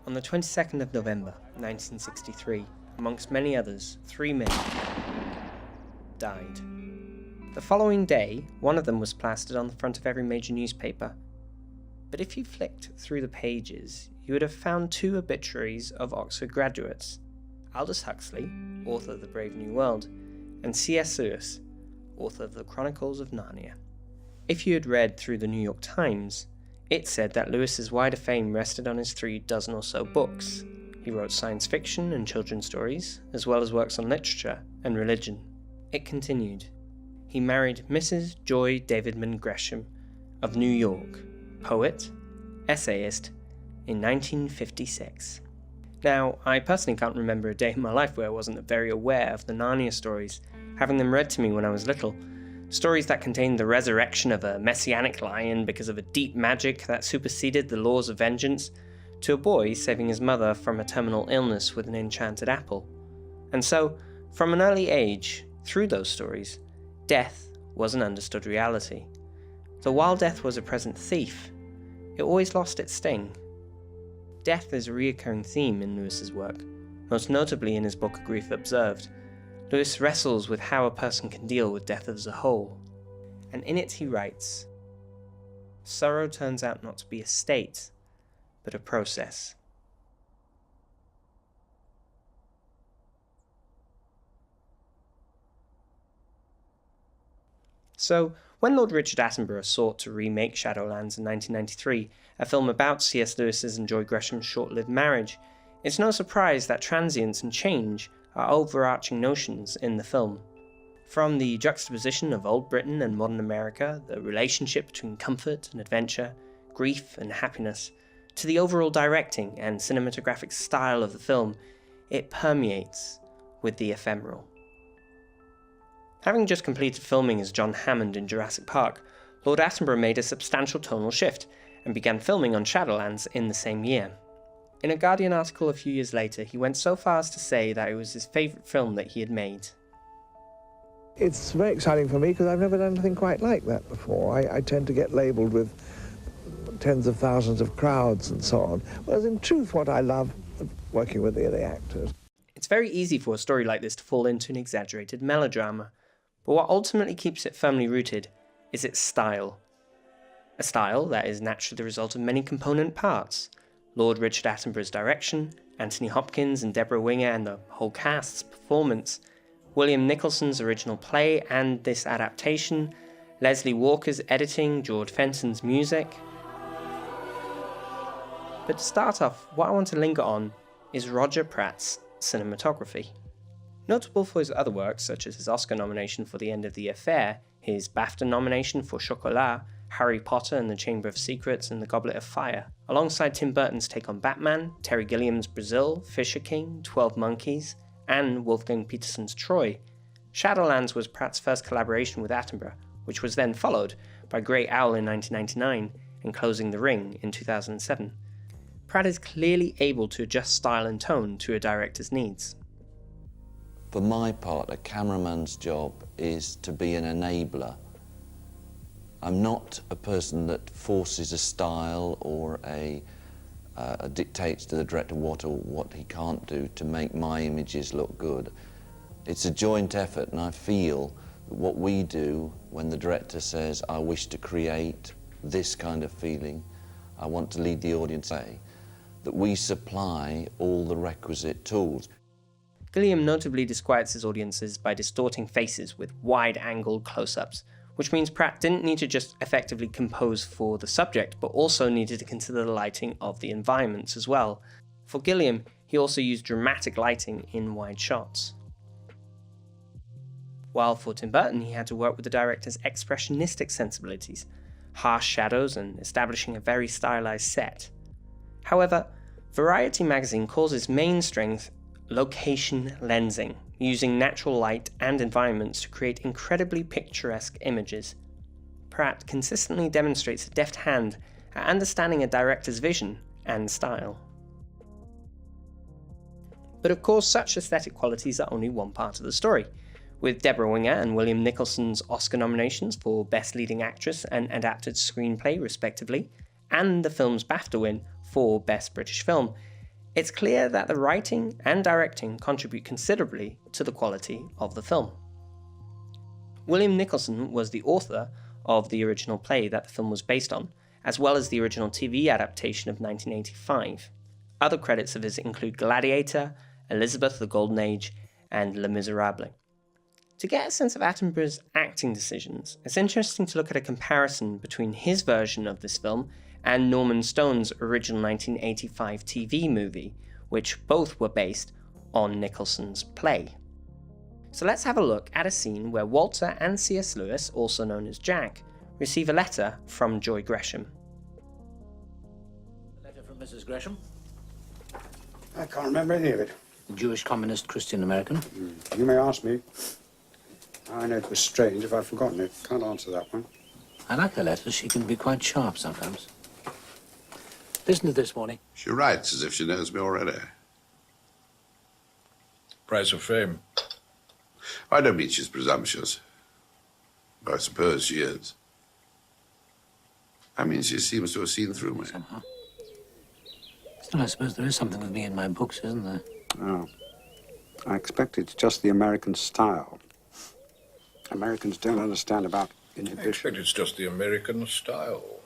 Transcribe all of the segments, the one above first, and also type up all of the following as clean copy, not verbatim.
On the 22nd of November 1963, amongst many others, 3 men died. The following day, one of them was plastered on the front of every major newspaper. But if you flicked through the pages, you would have found 2 obituaries of Oxford graduates: Aldous Huxley, author of The Brave New World, and C.S. Lewis, author of The Chronicles of Narnia. If you had read through the New York Times, it said that Lewis's wider fame rested on his 3 dozen or so books. He wrote science fiction and children's stories, as well as works on literature and religion. It continued. He married Mrs. Joy Davidman Gresham of New York, poet, essayist, in 1956. Now, I personally can't remember a day in my life where I wasn't very aware of the Narnia stories, having them read to me when I was little. Stories that contained the resurrection of a messianic lion because of a deep magic that superseded the laws of vengeance, to a boy saving his mother from a terminal illness with an enchanted apple. And so, from an early age, through those stories, death was an understood reality. Though while death was a present thief, it always lost its sting. Death is a recurring theme in Lewis's work, most notably in his book A Grief Observed. Lewis wrestles with how a person can deal with death as a whole, and in it he writes, "Sorrow turns out not to be a state, but a process." So, when Lord Richard Attenborough sought to remake Shadowlands in 1993, a film about C.S. Lewis's and Joy Gresham's short-lived marriage, it's no surprise that transience and change are overarching notions in the film. From the juxtaposition of old Britain and modern America, the relationship between comfort and adventure, grief and happiness, to the overall directing and cinematographic style of the film, it permeates with the ephemeral. Having just completed filming as John Hammond in Jurassic Park, Lord Attenborough made a substantial tonal shift and began filming on Shadowlands in the same year. In a Guardian article a few years later, he went so far as to say that it was his favourite film that he had made. It's very exciting for me because I've never done anything quite like that before. I tend to get labelled with tens of thousands of crowds and so on, whereas in truth what I love working with the actors. It's very easy for a story like this to fall into an exaggerated melodrama, but what ultimately keeps it firmly rooted is its style. A style that is naturally the result of many component parts: Lord Richard Attenborough's direction, Anthony Hopkins and Deborah Winger and the whole cast's performance, William Nicholson's original play and this adaptation, Leslie Walker's editing, George Fenton's music. But to start off, what I want to linger on is Roger Pratt's cinematography. Notable for his other works, such as his Oscar nomination for The End of the Affair, his BAFTA nomination for Chocolat, Harry Potter and the Chamber of Secrets, and The Goblet of Fire, alongside Tim Burton's take on Batman, Terry Gilliam's Brazil, Fisher King, 12 Monkeys, and Wolfgang Petersen's Troy. Shadowlands was Pratt's first collaboration with Attenborough, which was then followed by Grey Owl in 1999 and Closing the Ring in 2007. Pratt is clearly able to adjust style and tone to a director's needs. For my part, a cameraman's job is to be an enabler. I'm not a person that forces a style or dictates to the director what he can't do to make my images look good. It's a joint effort, and I feel that what we do when the director says, I wish to create this kind of feeling, I want to lead the audience, that we supply all the requisite tools. Gilliam notably disquiets his audiences by distorting faces with wide-angled close-ups, which means Pratt didn't need to just effectively compose for the subject, but also needed to consider the lighting of the environments as well. For Gilliam, he also used dramatic lighting in wide shots. While for Tim Burton, he had to work with the director's expressionistic sensibilities, harsh shadows and establishing a very stylized set. However, Variety magazine calls his main strength location lensing, using natural light and environments to create incredibly picturesque images. Pratt consistently demonstrates a deft hand at understanding a director's vision and style. But of course, such aesthetic qualities are only one part of the story. With Deborah Winger and William Nicholson's Oscar nominations for Best Leading Actress and Adapted Screenplay respectively, and the film's BAFTA win for Best British Film, It's clear that the writing and directing contribute considerably to the quality of the film. William Nicholson was the author of the original play that the film was based on, as well as the original TV adaptation of 1985. Other credits of his include Gladiator, Elizabeth the Golden Age, and Les Miserables. To get a sense of Attenborough's acting decisions, it's interesting to look at a comparison between his version of this film and Norman Stone's original 1985 TV movie, which both were based on Nicholson's play. So let's have a look at a scene where Walter and C.S. Lewis, also known as Jack, receive a letter from Joy Gresham. A letter from Mrs. Gresham? I can't remember any of it. Jewish communist Christian American? You may ask me. I know it was strange if I've forgotten it. Can't answer that one. I like her letters. She can be quite sharp sometimes. Listen to this, Warnie. She writes as if she knows me already. Price of fame. I don't mean she's presumptuous. But I suppose she is. I mean, she seems to have seen through me. Somehow. Still, I suppose there is something with me in my books, isn't there? Oh. I expect it's just the American style. Americans don't understand about I inhibition. expect it's just the American style.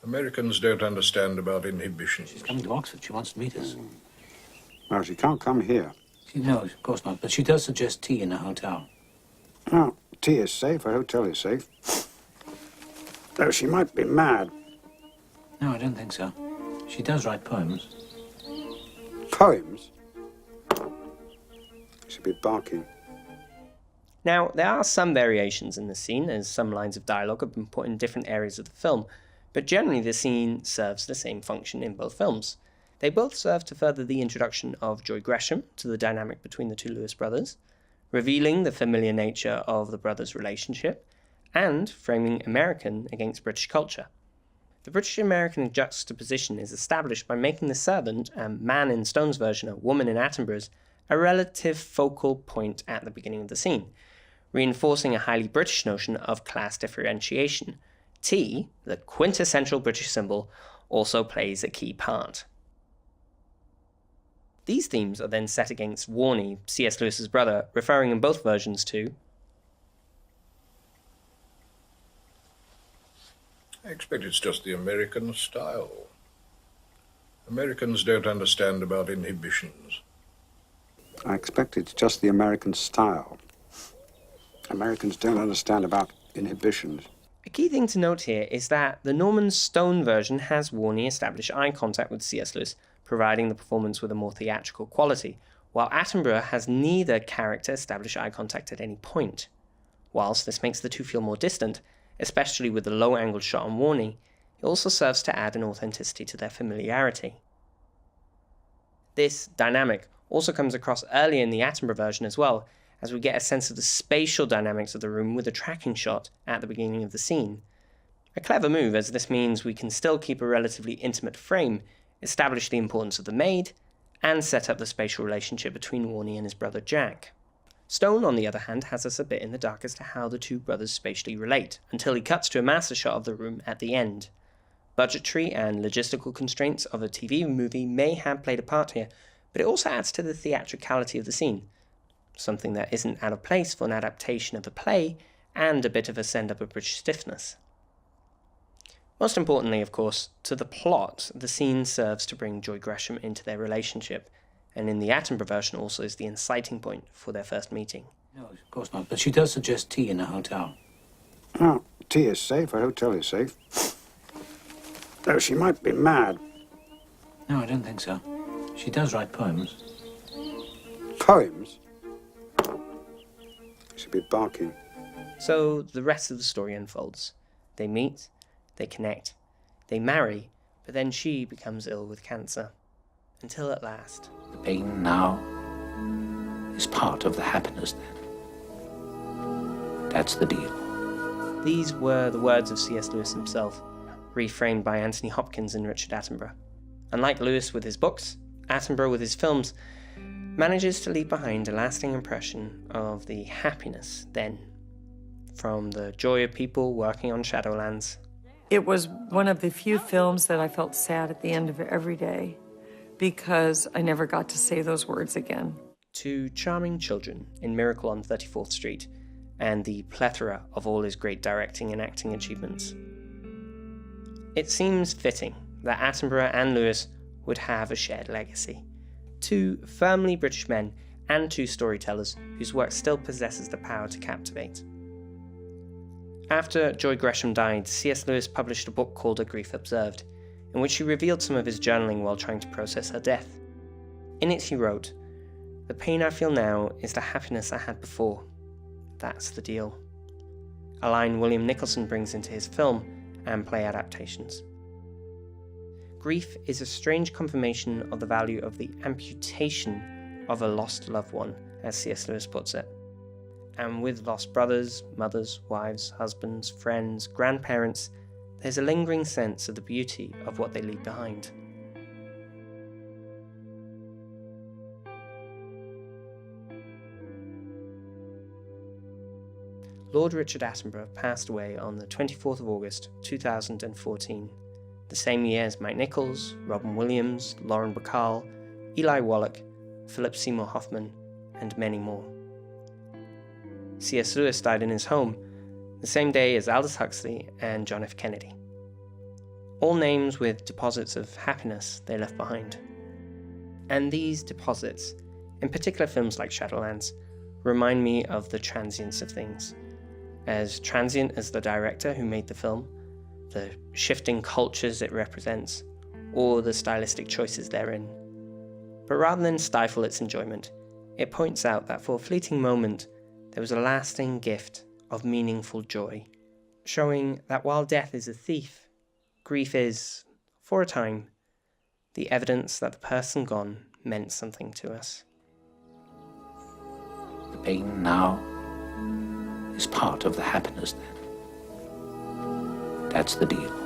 Americans don't understand about inhibition. She's coming to Oxford. She wants to meet us. Well, she can't come here. No, of course not. But she does suggest tea in a hotel. No, tea is safe, a hotel is safe. Though she might be mad. No, I don't think so. She does write poems. Poems? She'd be barking. Now, there are some variations in the scene, as some lines of dialogue have been put in different areas of the film, but generally the scene serves the same function in both films. They both serve to further the introduction of Joy Gresham to the dynamic between the two Lewis brothers, revealing the familiar nature of the brothers' relationship, and framing American against British culture. The British-American juxtaposition is established by making the servant, a man in Stone's version, a woman in Attenborough's, a relative focal point at the beginning of the scene, reinforcing a highly British notion of class differentiation. Tea, the quintessential British symbol, also plays a key part. These themes are then set against Warnie, C.S. Lewis's brother, referring in both versions to I expect it's just the American style. Americans don't understand about inhibitions. I expect it's just the American style. Americans don't understand about inhibitions. A key thing to note here is that the Norman Stone version has Warnie establish eye contact with C.S. Lewis, providing the performance with a more theatrical quality, while Attenborough has neither character establish eye contact at any point. Whilst this makes the two feel more distant, especially with the low-angled shot on Warnie, it also serves to add an authenticity to their familiarity. This dynamic also comes across earlier in the Attenborough version as well, as we get a sense of the spatial dynamics of the room with a tracking shot at the beginning of the scene. A clever move, as this means we can still keep a relatively intimate frame, establish the importance of the maid, and set up the spatial relationship between Warnie and his brother Jack. Stone, on the other hand, has us a bit in the dark as to how the two brothers spatially relate, until he cuts to a master shot of the room at the end. Budgetary and logistical constraints of a TV movie may have played a part here, but it also adds to the theatricality of the scene, something that isn't out of place for an adaptation of a play, and a bit of a send-up of British stiffness. Most importantly, of course, to the plot, the scene serves to bring Joy Gresham into their relationship, and in the Attenborough version also is the inciting point for their first meeting. No, of course not. But she does suggest tea in a hotel. No, tea is safe, a hotel is safe. Though she might be mad. No, I don't think so. She does write poems. Poems? She'd be barking. So the rest of the story unfolds. They meet, they connect, they marry, but then she becomes ill with cancer. Until at last. The pain now is part of the happiness then. That's the deal. These were the words of C.S. Lewis himself, reframed by Anthony Hopkins and Richard Attenborough. Unlike Lewis with his books, Attenborough with his films manages to leave behind a lasting impression of the happiness then, from the joy of people working on Shadowlands. It was one of the few films that I felt sad at the end of every day, because I never got to say those words again. To charming children in Miracle on 34th Street, and the plethora of all his great directing and acting achievements. It seems fitting that Attenborough and Lewis would have a shared legacy. Two firmly British men and two storytellers whose work still possesses the power to captivate. After Joy Gresham died, C.S. Lewis published a book called A Grief Observed, in which he revealed some of his journaling while trying to process her death. In it he wrote, "The pain I feel now is the happiness I had before. That's the deal." A line William Nicholson brings into his film and play adaptations. Grief is a strange confirmation of the value of the amputation of a lost loved one, as C.S. Lewis puts it. And with lost brothers, mothers, wives, husbands, friends, grandparents, there's a lingering sense of the beauty of what they leave behind. Lord Richard Attenborough passed away on the 24th of August 2014, the same year as Mike Nichols, Robin Williams, Lauren Bacall, Eli Wallach, Philip Seymour Hoffman, and many more. C.S. Lewis died in his home, the same day as Aldous Huxley and John F. Kennedy. All names with deposits of happiness they left behind. And these deposits, in particular films like Shadowlands, remind me of the transience of things. As transient as the director who made the film, the shifting cultures it represents, or the stylistic choices therein. But rather than stifle its enjoyment, it points out that for a fleeting moment, there was a lasting gift of meaningful joy, showing that while death is a thief, grief is, for a time, the evidence that the person gone meant something to us. The pain now is part of the happiness then. That's the deal.